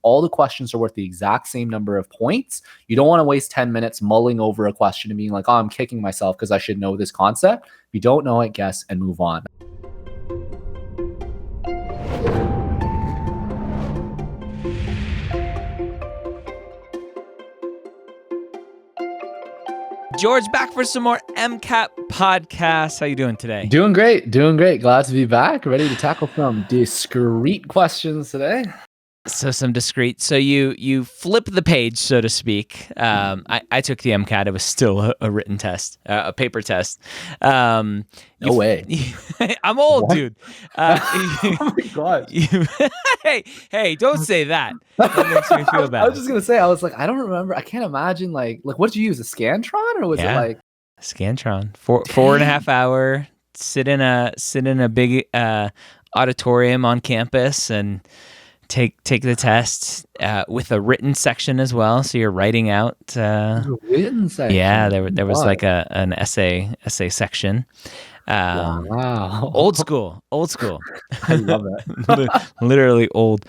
all the questions are worth the exact same number of points. You don't want to waste 10 minutes mulling over a question and being like, oh, I'm kicking myself because I should know this concept. If you don't know it, guess and move on. George, back for some more MCAT podcasts. How you doing today? Doing great. Glad to be back. Ready to tackle some discrete questions today. So some discrete. So you flip the page, so to speak. I took the MCAT. It was still a written test, a paper test. No way. I'm old, What? dude. Oh my God. Hey, don't say that. That makes me feel bad. I was just going to say, I was like, I don't remember. I can't imagine like what did you use? A Scantron or was it like? Scantron. 4.5 hour, sit in a big auditorium on campus and take the test with a written section as well. So you're writing out. Written section. Yeah, there was like an essay section. Wow. Old school. I love that. Literally old.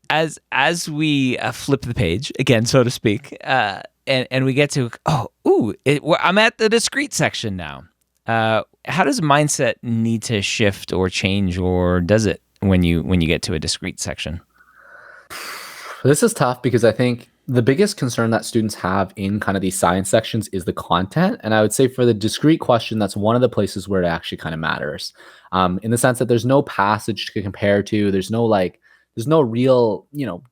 As we flip the page again, so to speak, and we get to I'm at the discrete section now. How does mindset need to shift or change, or does it when you get to a discrete section? This is tough because I think the biggest concern that students have in kind of these science sections is the content. And I would say for the discrete question, that's one of the places where it actually kind of matters, in the sense that there's no passage to compare to. There's no real,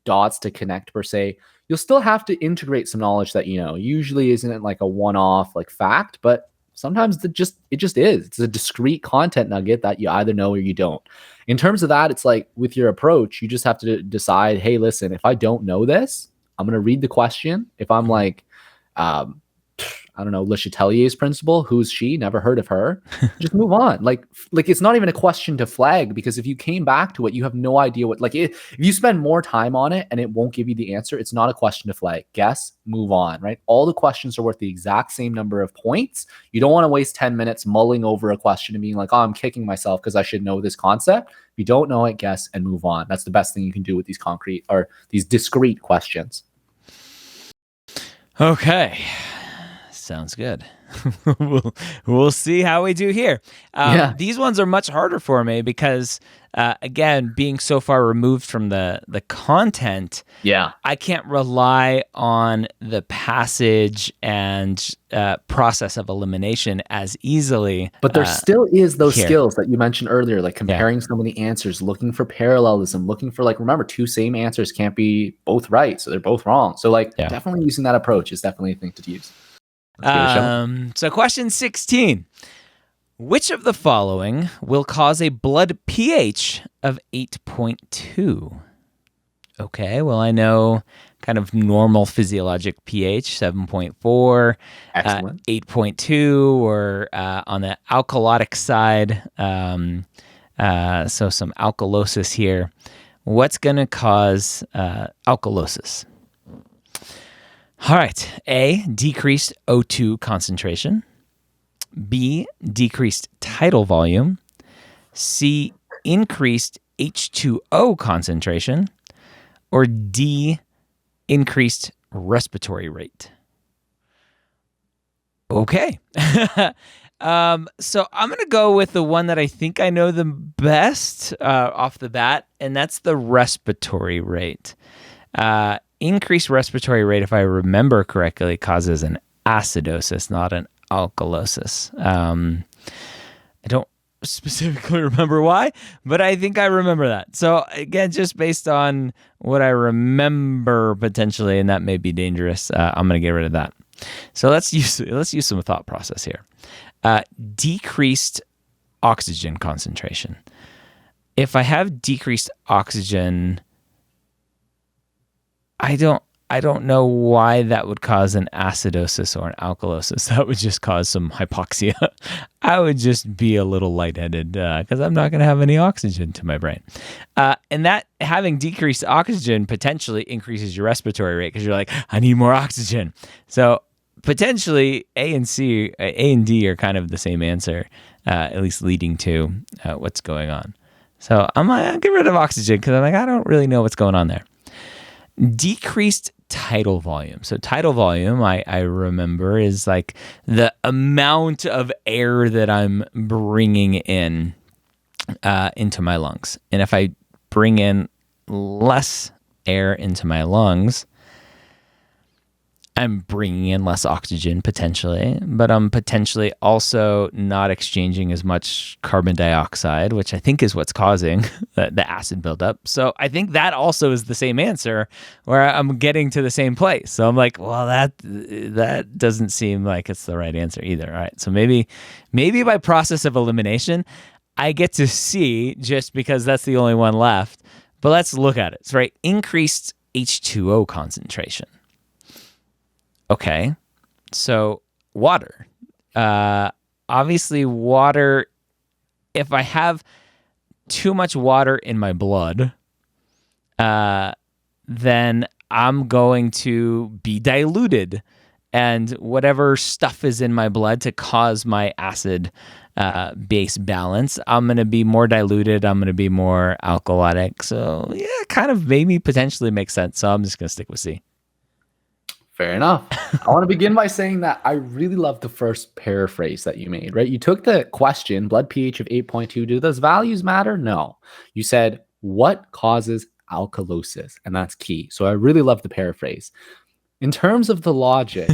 dots to connect per se. You'll still have to integrate some knowledge that, usually isn't like a one-off like fact, but sometimes it just is. It's a discrete content nugget that you either know or you don't. In terms of that, it's like with your approach, you just have to decide, hey, listen, if I don't know this, I'm going to read the question. If I'm like, I don't know, Le Chatelier's principle, who's she? Never heard of her. Just move on. Like it's not even a question to flag, because if you came back to it, you have no idea what, if you spend more time on it and it won't give you the answer, it's not a question to flag. Guess, move on, right? All the questions are worth the exact same number of points. You don't want to waste 10 minutes mulling over a question and being like, oh, I'm kicking myself because I should know this concept. If you don't know it, guess and move on. That's the best thing you can do with these discrete questions. Okay. Sounds good. We'll see how we do here. These ones are much harder for me because, again, being so far removed from the content, I can't rely on the passage and process of elimination as easily. But there still is those skills that you mentioned earlier, like comparing some of the answers, looking for parallelism, looking for remember, two same answers can't be both right, so they're both wrong. So definitely using that approach is definitely a thing to use. So question 16. Which of the following will cause a blood pH of 8.2? Okay, well, I know kind of normal physiologic pH, 7.4, 8.2, or on the alkalotic side, so some alkalosis here. What's going to cause alkalosis? All right. A, decreased O2 concentration. B, decreased tidal volume. C, increased H2O concentration. Or D, increased respiratory rate. Okay. So I'm going to go with the one that I think I know the best off the bat, and that's the respiratory rate. Increased respiratory rate, if I remember correctly, causes an acidosis, not an alkalosis. I don't specifically remember why, but I think I remember that. So again, just based on what I remember potentially, and that may be dangerous, I'm going to get rid of that. So let's use some thought process here. Decreased oxygen concentration. If I have decreased oxygen, I don't know why that would cause an acidosis or an alkalosis. That would just cause some hypoxia. I would just be a little lightheaded because I'm not going to have any oxygen to my brain. And that having decreased oxygen potentially increases your respiratory rate because you're like, I need more oxygen. So potentially A and D are kind of the same answer, at least leading to what's going on. So I'm like, I'll get rid of oxygen because I'm like, I don't really know what's going on there. Decreased tidal volume. So tidal volume, I remember, is like the amount of air that I'm bringing in into my lungs. And if I bring in less air into my lungs, I'm bringing in less oxygen potentially, but I'm potentially also not exchanging as much carbon dioxide, which I think is what's causing the acid buildup. So I think that also is the same answer, where I'm getting to the same place. So I'm like, well, that doesn't seem like it's the right answer either. All right, so maybe by process of elimination, I get to C just because that's the only one left. But let's look at it. It's right, increased H2O concentration. Okay, so water. Obviously, water, if I have too much water in my blood, then I'm going to be diluted. And whatever stuff is in my blood to cause my acid base balance, I'm going to be more diluted. I'm going to be more alkalotic. So, yeah, kind of maybe potentially makes sense. So I'm just going to stick with C. Fair enough. I want to begin by saying that I really love the first paraphrase that you made, right? You took the question, blood pH of 8.2, do those values matter? No. You said, what causes alkalosis? And that's key. So I really love the paraphrase. In terms of the logic,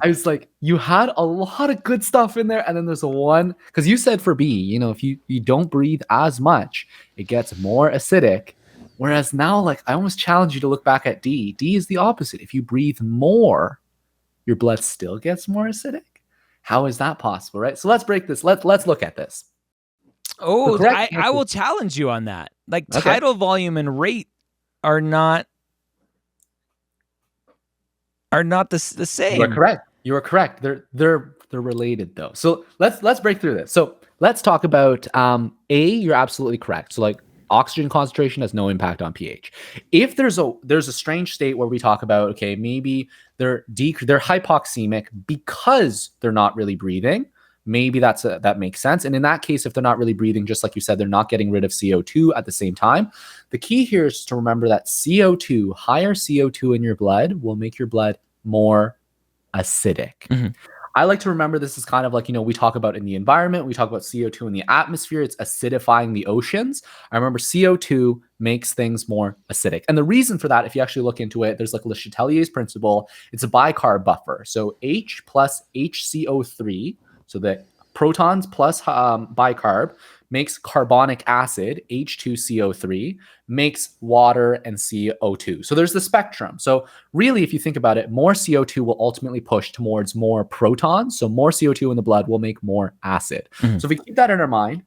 I was like, you had a lot of good stuff in there. And then there's a one, because you said for B, if you don't breathe as much, it gets more acidic. Whereas now, like, I almost challenge you to look back at D. D is the opposite. If you breathe more, your blood still gets more acidic. How is that possible, right? So let's break this. Let's look at this. Oh, I will challenge you on that. Like, tidal volume and rate are not the same. You are correct. You are correct. They're related though. So let's break through this. So let's talk about A. You're absolutely correct. So like, oxygen concentration has no impact on pH. If there's a strange state where we talk about, okay, maybe they're hypoxemic because they're not really breathing, maybe that makes sense. And in that case, if they're not really breathing, just like you said, they're not getting rid of CO2 at the same time. The key here is to remember that higher CO2 in your blood will make your blood more acidic. Mm-hmm. I like to remember this is kind of like, we talk about in the environment, we talk about CO2 in the atmosphere, it's acidifying the oceans. I remember CO2 makes things more acidic. And the reason for that, if you actually look into it, there's like Le Chatelier's principle. It's a bicarb buffer. So H plus HCO3, so the protons plus bicarb makes carbonic acid, H2CO3, makes water and CO2. So there's the spectrum. So really, if you think about it, more CO2 will ultimately push towards more protons. So more CO2 in the blood will make more acid. Mm-hmm. So if we keep that in our mind,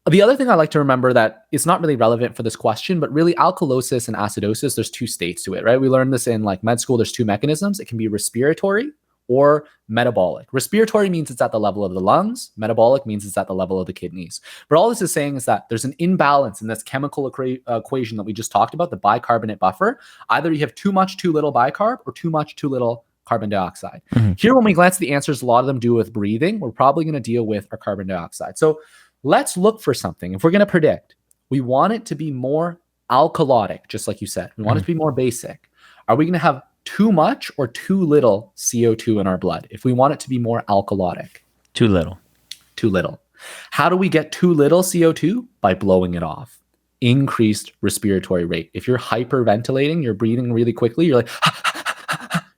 the other thing I like to remember that is not really relevant for this question, but really alkalosis and acidosis, there's two states to it, right? We learned this in like med school. There's two mechanisms. It can be respiratory or metabolic. Respiratory means it's at the level of the lungs. Metabolic means it's at the level of the kidneys. But all this is saying is that there's an imbalance in this chemical equation that we just talked about, the bicarbonate buffer. Either you have too much, too little bicarb, or too much, too little carbon dioxide. Mm-hmm. Here, when we glance at the answers, a lot of them do with breathing. We're probably going to deal with our carbon dioxide. So let's look for something. If we're going to predict, we want it to be more alkalotic, just like you said. We want it to be more basic. Are we going to have too much or too little CO2 in our blood if we want it to be more alkalotic? Too little. Too little. How do we get too little CO2? By blowing it off. Increased respiratory rate. If you're hyperventilating, you're breathing really quickly, you're like,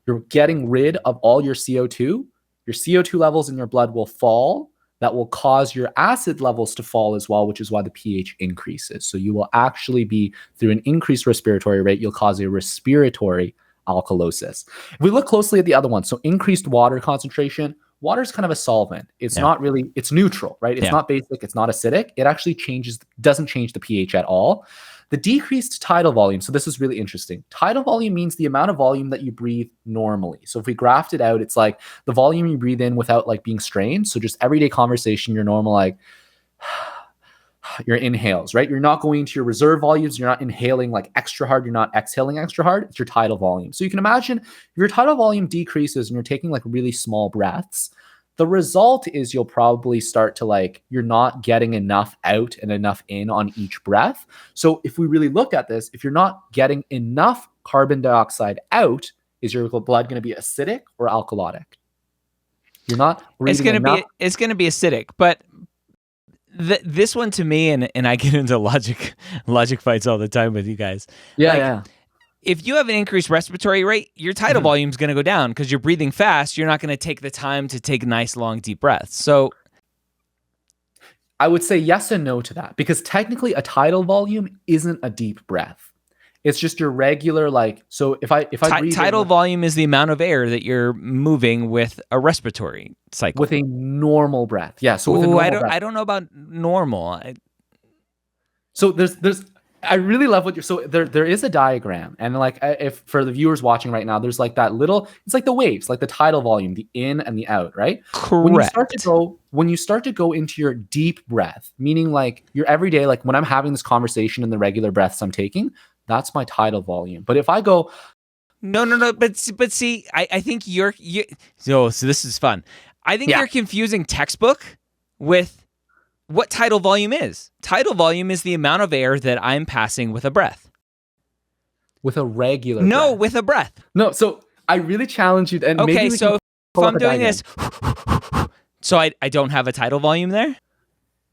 you're getting rid of all your CO2. Your CO2 levels in your blood will fall. That will cause your acid levels to fall as well, which is why the pH increases. So you will actually be, through an increased respiratory rate, you'll cause a respiratory alkalosis. If we look closely at the other one, so increased water concentration, water is kind of a solvent. It's not really, it's neutral, right? It's not basic, it's not acidic. It actually doesn't change the pH at all. The decreased tidal volume, so this is really interesting. Tidal volume means the amount of volume that you breathe normally. So if we graphed it out, it's like the volume you breathe in without like being strained. So just everyday conversation, your normal like, your inhales, right? You're not going to your reserve volumes. You're not inhaling like extra hard. You're not exhaling extra hard. It's your tidal volume. So you can imagine if your tidal volume decreases and you're taking like really small breaths, The result is you'll probably start to like, you're not getting enough out and enough in on each breath. So if we really look at this, if you're not getting enough carbon dioxide out, is your blood going to be acidic or alkalotic? You're not breathing enough. It's going to be acidic, but this one to me, and I get into logic fights all the time with you guys. Yeah. If you have an increased respiratory rate, your tidal volume is going to go down because you're breathing fast. You're not going to take the time to take nice, long, deep breaths. So I would say yes and no to that, because technically a tidal volume isn't a deep breath. It's just your regular, like, so if I breathe tidal volume is the amount of air that you're moving with a respiratory cycle. With a normal breath. Yeah. So with a normal breath. I don't know about normal. So I really love what you're, so there is a diagram, and like, if for the viewers watching right now, there's like that little, it's like the waves, like the tidal volume, the in and the out, right? Correct. When you start to go into your deep breath, meaning like your everyday, like when I'm having this conversation and the regular breaths I'm taking, that's my tidal volume. But if I go, no, but see, I think so this is fun. I think you're confusing textbook with what tidal volume is. Tidal volume is the amount of air that I'm passing with a breath. With a regular breath. With a breath. No, so I really challenge you. And okay, so if I'm doing this, so I don't have a tidal volume there?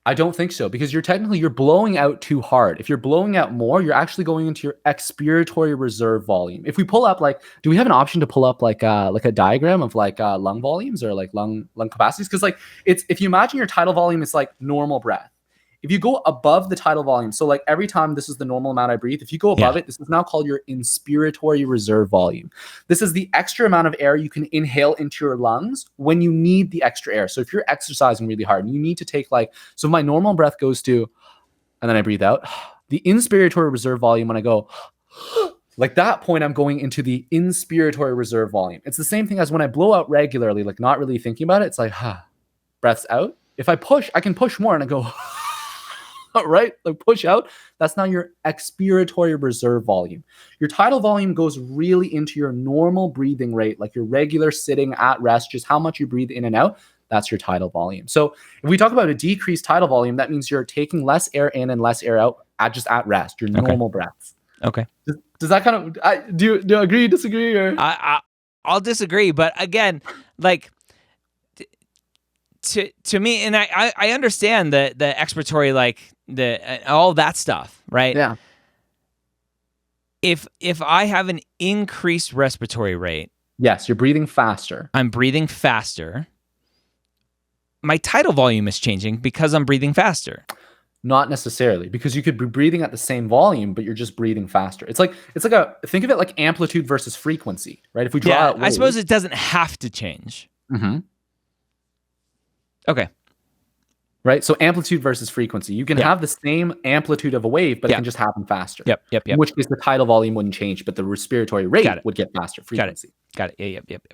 I don't think so, because you're blowing out too hard. If you're blowing out more, you're actually going into your expiratory reserve volume. If we pull up, like, do we have an option to pull up like a diagram of like lung volumes or like lung capacities? Because like if you imagine your tidal volume is like normal breath. If you go above the tidal volume, so like every time this is the normal amount I breathe, if you go above it, this is now called your inspiratory reserve volume. This is the extra amount of air you can inhale into your lungs when you need the extra air. So if you're exercising really hard and you need to take like, so my normal breath goes to, and then I breathe out, the inspiratory reserve volume, when I go, like that point, I'm going into the inspiratory reserve volume. It's the same thing as when I blow out regularly, like not really thinking about it. It's like, breaths out. If I push, I can push more and I go, right? Like push out. That's now your expiratory reserve volume. Your tidal volume goes really into your normal breathing rate, like your regular sitting at rest, just how much you breathe in and out. That's your tidal volume. So if we talk about a decreased tidal volume, that means you're taking less air in and less air out at rest, your normal breaths. Okay. Does that kind of, do you agree, disagree? Or? I'll disagree, but again, like, to me, and I understand the expiratory, like all that stuff, right? Yeah. If I have an increased respiratory rate, yes, you're breathing faster. I'm breathing faster. My tidal volume is changing because I'm breathing faster. Not necessarily, because you could be breathing at the same volume, but you're just breathing faster. It's like think of it like amplitude versus frequency, right? If we draw out waves, I suppose it doesn't have to change. Mm-hmm. Okay. Right? So amplitude versus frequency. You can have the same amplitude of a wave, but it can just happen faster. Yep. In which case the tidal volume wouldn't change, but the respiratory rate would get faster. Frequency. Got it. Yep.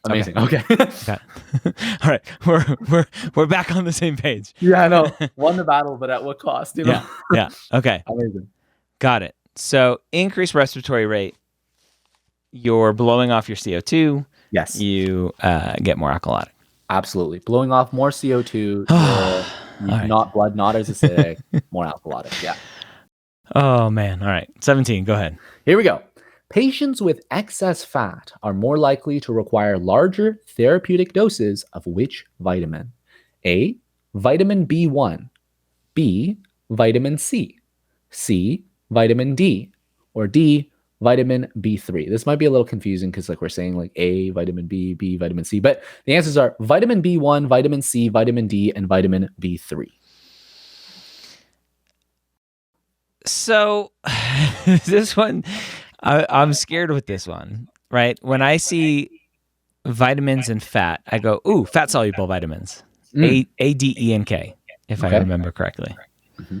Amazing. Okay. Got it. All right. We're back on the same page. Yeah, I know. Won the battle, but at what cost? You know? Yeah. Okay. Amazing. Got it. So increased respiratory rate, you're blowing off your CO2. Yes. You get more alkalotic. Absolutely. Blowing off more CO2, blood not as acidic, more alkalotic. Yeah. Oh, man. All right. 17. Go ahead. Here we go. Patients with excess fat are more likely to require larger therapeutic doses of which vitamin? A, vitamin B1, B, vitamin C, vitamin D, or D, vitamin B3. This might be a little confusing because like we're saying like A, vitamin B, B, vitamin C, but the answers are vitamin B1, vitamin C, vitamin D, and vitamin B3. So this one, I'm scared with this one, right? When I see vitamins and fat, I go, ooh, fat-soluble vitamins, A, D, E, and K, if I remember correctly. Mm-hmm.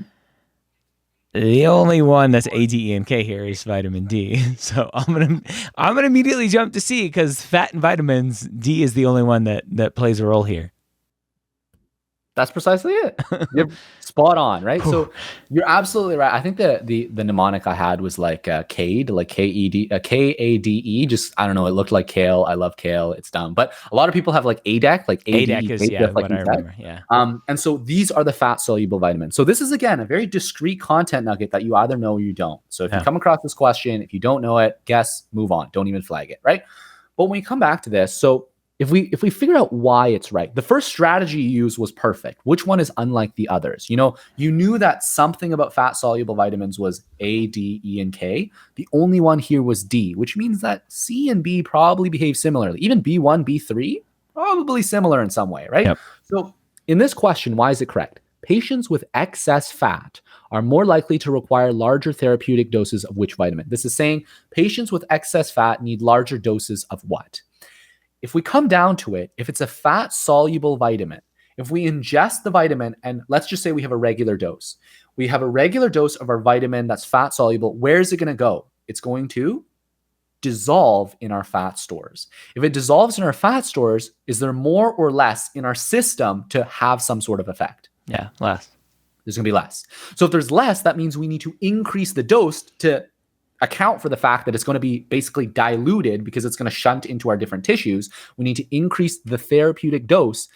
The only one that's A, D, E, and K here is vitamin D. So I'm gonna immediately jump to C, because fat and vitamins, D is the only one that plays a role here. Okay. So I'm going to immediately jump to C because fat and vitamins, D is the only one that plays a role here. So I'm going to immediately jump to C because fat and vitamins, D is the only one that plays a role here. So I'm going to immediately jump to C because fat and vitamins, D is the only one that plays a role here. That's precisely it. You're spot on, right? So you're absolutely right. I think the mnemonic I had was like CADE, like KADE. Just I don't know. It looked like kale. I love kale. It's dumb, but a lot of people have like ADEC, like ADEC ADE, is just like what I you said. remember. Yeah. And so these are the fat soluble vitamins. So this is again a very discrete content nugget that you either know or you don't. So if you come across this question, if you don't know it, guess, move on. Don't even flag it, right? But when we come back to this, so if we figure out why it's right, the first strategy you used was perfect. Which one is unlike the others? You know, you knew that something about fat soluble vitamins was A, D, E, and K. The only one here was D, which means that C and B probably behave similarly. Even B1, B3, probably similar in some way, right? Yep. So in this question, why is it correct? Patients with excess fat are more likely to require larger therapeutic doses of which vitamin? This is saying patients with excess fat need larger doses of what? If we come down to it, if it's a fat soluble vitamin, if we ingest the vitamin, and let's just say we have a regular dose, we have a regular dose of our vitamin that's fat soluble, where is it going to go? It's going to dissolve in our fat stores. If it dissolves in our fat stores, is there more or less in our system to have some sort of effect? Yeah, less. There's going to be less. So if there's less, that means we need to increase the dose to account for the fact that it's going to be basically diluted because it's going to shunt into our different tissues. We need to increase the therapeutic dose.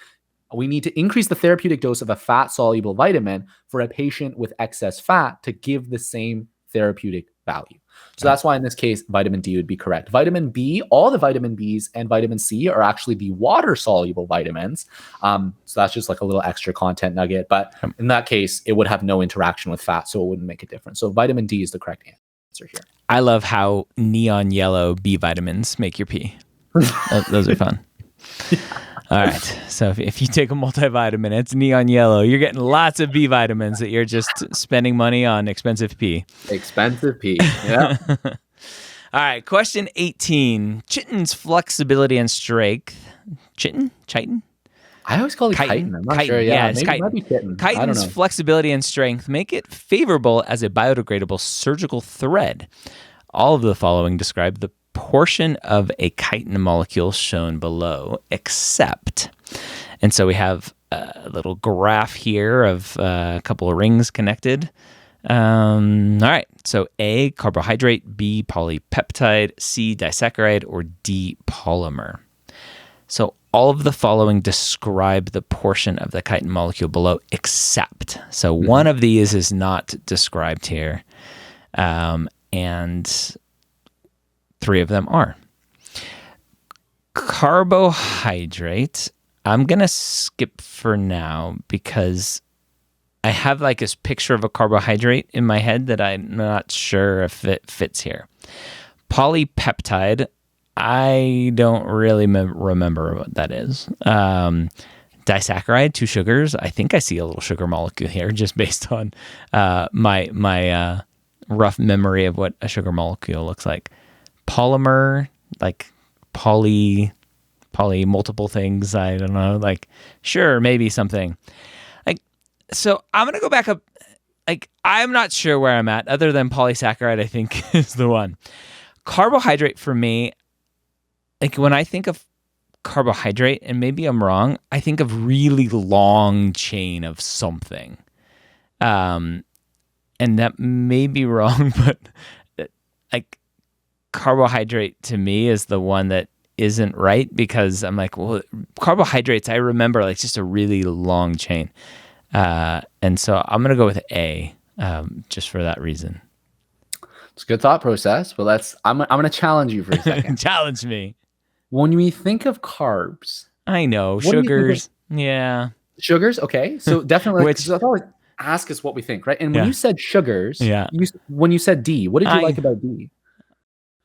We need to increase the therapeutic dose of a fat soluble vitamin for a patient with excess fat to give the same therapeutic value. So that's why in this case, vitamin D would be correct. Vitamin B, all the vitamin Bs and vitamin C are actually the water soluble vitamins. So that's just like a little extra content nugget. But in that case, it would have no interaction with fat, so it wouldn't make a difference. So vitamin D is the correct answer here. I love how neon yellow B vitamins make your pee. Those are fun. All right. So if you take a multivitamin, it's neon yellow. You're getting lots of B vitamins that you're just spending money on expensive pee. Expensive pee. Yeah. All right. Question 18. Chitin's flexibility and strength. Chitin? I always call it chitin. I'm not sure. Yeah, it's maybe chitin. It might be chitin. Chitin's flexibility and strength make it favorable as a biodegradable surgical thread. All of the following describe the portion of a chitin molecule shown below, except. And so we have a little graph here of a couple of rings connected. All right. So A, carbohydrate, B, polypeptide, C, disaccharide, or D, polymer. So all of the following describe the portion of the chitin molecule below, except. So one of these is not described here, and three of them are. Carbohydrate, I'm going to skip for now because I have like this picture of a carbohydrate in my head that I'm not sure if it fits here. Polypeptide, I don't really remember what that is. Disaccharide, 2 sugars. I think I see a little sugar molecule here just based on my rough memory of what a sugar molecule looks like. Polymer, like poly multiple things. I don't know. Like, sure, maybe something. Like, so I'm going to go back up. Like, I'm not sure where I'm at other than polysaccharide, I think is the one. Carbohydrate for me, like when I think of carbohydrate, and maybe I'm wrong, I think of really long chain of something. And that may be wrong, but like carbohydrate to me is the one that isn't right because I'm like, well, carbohydrates, I remember like just a really long chain. And so I'm going to go with A, just for that reason. It's a good thought process, but I'm going to challenge you for a second. Challenge me. When we think of carbs, I know, sugars. Yeah. Sugars, okay. So definitely, which always ask us what we think, right? And when you said sugars, when you said D, what did you like about D?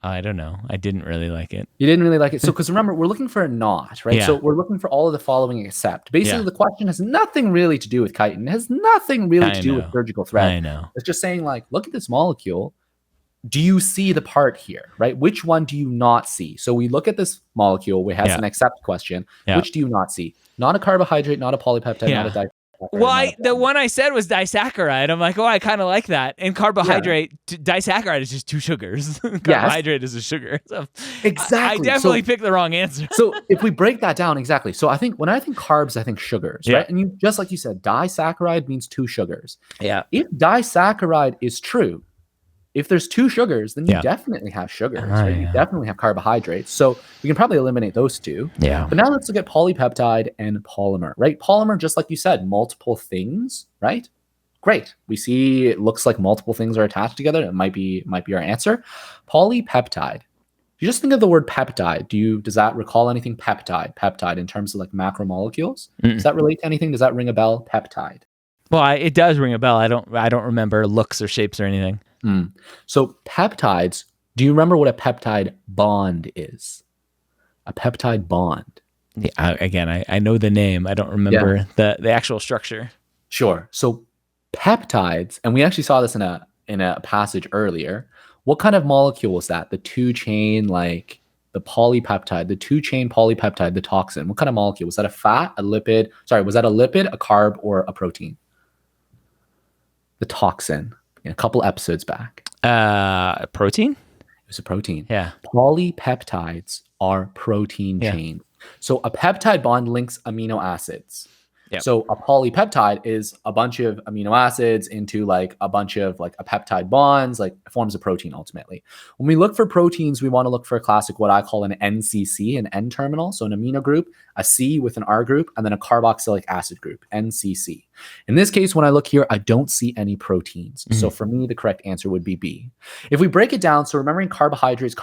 I don't know. I didn't really like it. You didn't really like it. So, because remember, we're looking for a not, right? Yeah. So we're looking for all of the following except. Basically, the question has nothing really to do with chitin. It has nothing really to do with surgical thread. I know. It's just saying like, look at this molecule. Do you see the part here, right? Which one do you not see? So we look at this molecule. We have an accept question. Which do you not see? Not a carbohydrate, not a polypeptide, not a Well, the one I said was disaccharide. I'm like, oh, I kind of like that. And carbohydrate, disaccharide is just 2 sugars. Carbohydrate is a sugar. So Exactly. I definitely picked the wrong answer. So if we break that down, exactly. So I think when I think carbs, I think sugars, right? And you, just like you said, disaccharide means 2 sugars. Yeah. If disaccharide is true, if there's 2 sugars, then you definitely have sugars, right? You definitely have carbohydrates. So we can probably eliminate those 2. Yeah. But now let's look at polypeptide and polymer, right? Polymer, just like you said, multiple things, right? Great. We see it looks like multiple things are attached together. It might be our answer. Polypeptide. You just think of the word peptide. Does that recall anything? Peptide in terms of like macromolecules. Does that relate to anything? Does that ring a bell? Peptide. Well, it does ring a bell. I don't remember looks or shapes or anything. So peptides, do you remember what a peptide bond is? A peptide bond. Yeah, again, I know the name. I don't remember the actual structure. Sure. So peptides, and we actually saw this in a passage earlier. What kind of molecule was that? The 2-chain, like the polypeptide, the 2-chain polypeptide, the toxin. What kind of molecule? Was that a fat, a lipid? Sorry, was that a lipid, a carb, or a protein? The toxin. A couple episodes back. Protein? It was a protein. Yeah. Polypeptides are protein chains. So a peptide bond links amino acids. Yep. So a polypeptide is a bunch of amino acids into like a bunch of like a peptide bonds, like forms a protein ultimately. When we look for proteins, we want to look for a classic, what I call an NCC, an N terminal. So an amino group, a C with an R group, and then a carboxylic acid group, NCC. In this case, when I look here, I don't see any proteins. So for me, the correct answer would be B. If we break it down, so remembering carbohydrates,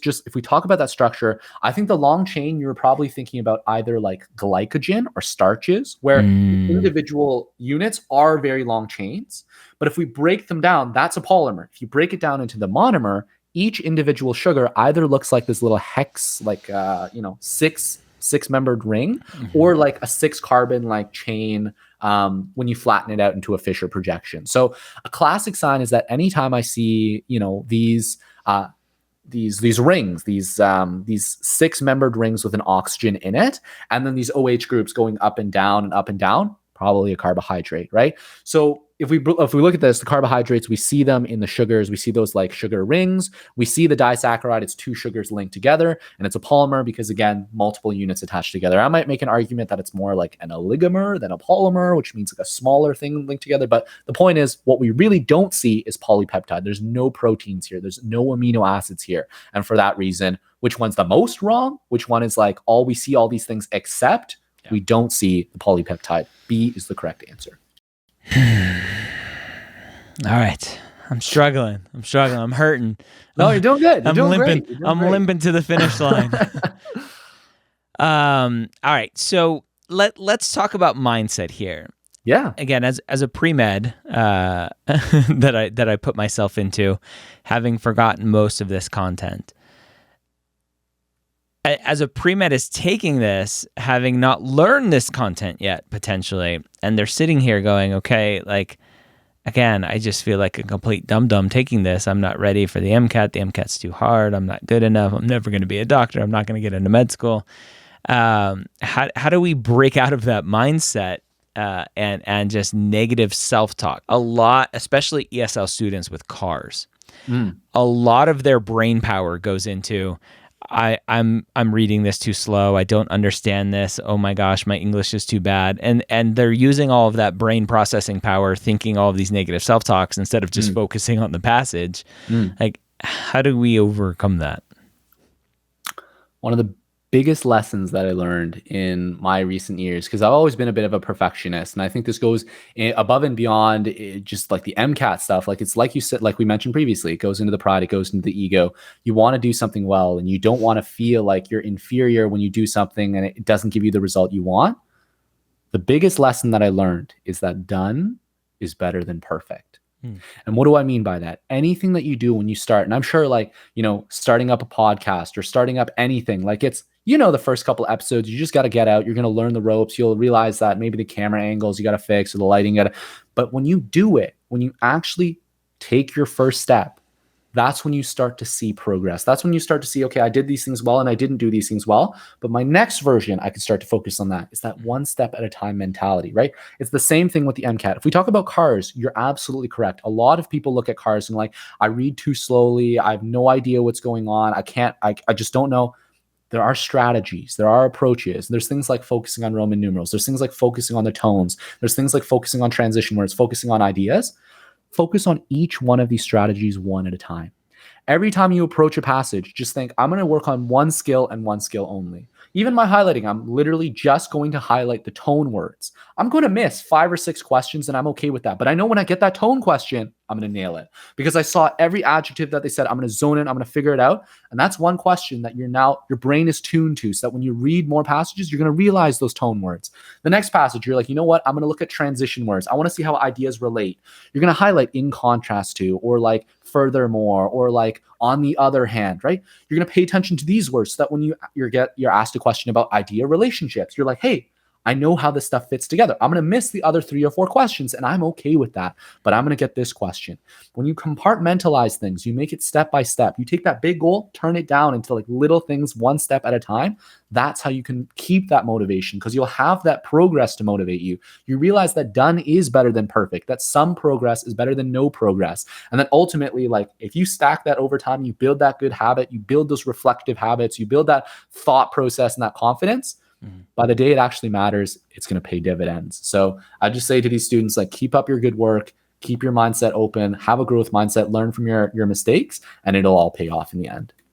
just if we talk about that structure, I think the long chain, you were probably thinking about either like glycogen or starches, where individual units are very long chains. But if we break them down, that's a polymer. If you break it down into the monomer, each individual sugar either looks like this little hex, like, six-membered ring, or like a 6-carbon like chain when you flatten it out into a Fisher projection. So a classic sign is that anytime I see, these rings, these 6-membered rings with an oxygen in it, and then these OH groups going up and down, probably a carbohydrate, right? So if we look at this, the carbohydrates, we see them in the sugars. We see those like sugar rings. We see the disaccharide, it's 2 sugars linked together, and it's a polymer because, again, multiple units attached together. I might make an argument that it's more like an oligomer than a polymer, which means like a smaller thing linked together. But the point is, what we really don't see is polypeptide. There's no proteins here. There's no amino acids here. And for that reason, which one's the most wrong? Which one is like, we see all these things except we don't see the polypeptide? B is the correct answer. All right. I'm struggling. I'm hurting. No, you're doing good. You're doing limping. Great. I'm limping to the finish line. All right. So let's talk about mindset here. Yeah. Again, as a pre-med that I put myself into, having forgotten most of this content. As a pre-med is taking this, having not learned this content yet, potentially, and they're sitting here going, okay, like, again, I just feel like a complete dum-dum taking this. I'm not ready for the MCAT. The MCAT's too hard. I'm not good enough. I'm never going to be a doctor. I'm not going to get into med school. How do we break out of that mindset and just negative self-talk? A lot, especially ESL students with cars, a lot of their brain power goes into, I'm reading this too slow. I don't understand this. Oh my gosh, my English is too bad. And they're using all of that brain processing power, thinking all of these negative self-talks instead of just focusing on the passage. Like, how do we overcome that? One of the biggest lessons that I learned in my recent years, because I've always been a bit of a perfectionist, and I think this goes above and beyond just like the MCAT stuff. Like, it's like you said, like we mentioned previously, it goes into the pride, it goes into the ego. You want to do something well, and you don't want to feel like you're inferior when you do something and it doesn't give you the result you want. The biggest lesson that I learned is that done is better than perfect. And what do I mean by that? Anything that you do when you start, and I'm sure like, starting up a podcast or starting up anything, like it's, the first couple episodes, you just got to get out. You're going to learn the ropes. You'll realize that maybe the camera angles you got to fix or the lighting but when you do it, when you actually take your first step, that's when you start to see progress. That's when you start to see, okay, I did these things well and I didn't do these things well. But my next version, I can start to focus on that. It's that one step at a time mentality, right? It's the same thing with the MCAT. If we talk about cars, you're absolutely correct. A lot of people look at cars and like, I read too slowly. I have no idea what's going on. I just don't know. There are strategies, there are approaches. There's things like focusing on Roman numerals. There's things like focusing on the tones. There's things like focusing on transition words, focusing on ideas. Focus on each one of these strategies one at a time. Every time you approach a passage, just think, I'm going to work on one skill and one skill only. Even my highlighting, I'm literally just going to highlight the tone words. I'm going to miss 5 or 6 questions and I'm okay with that. But I know when I get that tone question, I'm going to nail it because I saw every adjective that they said. I'm going to zone in. I'm going to figure it out. And that's one question that your brain is tuned to, so that when you read more passages, you're going to realize those tone words. The next passage, you're like, you know what? I'm going to look at transition words. I want to see how ideas relate. You're going to highlight in contrast to, or like furthermore, or like on the other hand, right? You're going to pay attention to these words so that when you're asked a question about idea relationships, you're like, hey, I know how this stuff fits together. I'm going to miss the other 3 or 4 questions and I'm okay with that, but I'm going to get this question. When you compartmentalize things, you make it step by step. You take that big goal, turn it down into like little things, one step at a time. That's how you can keep that motivation, because you'll have that progress to motivate you. You realize that done is better than perfect, that some progress is better than no progress. And then ultimately, like if you stack that over time, you build that good habit, you build those reflective habits, you build that thought process and that confidence. By the day it actually matters, it's going to pay dividends. So I just say to these students, like, keep up your good work, keep your mindset open, have a growth mindset, learn from your mistakes, and it'll all pay off in the end.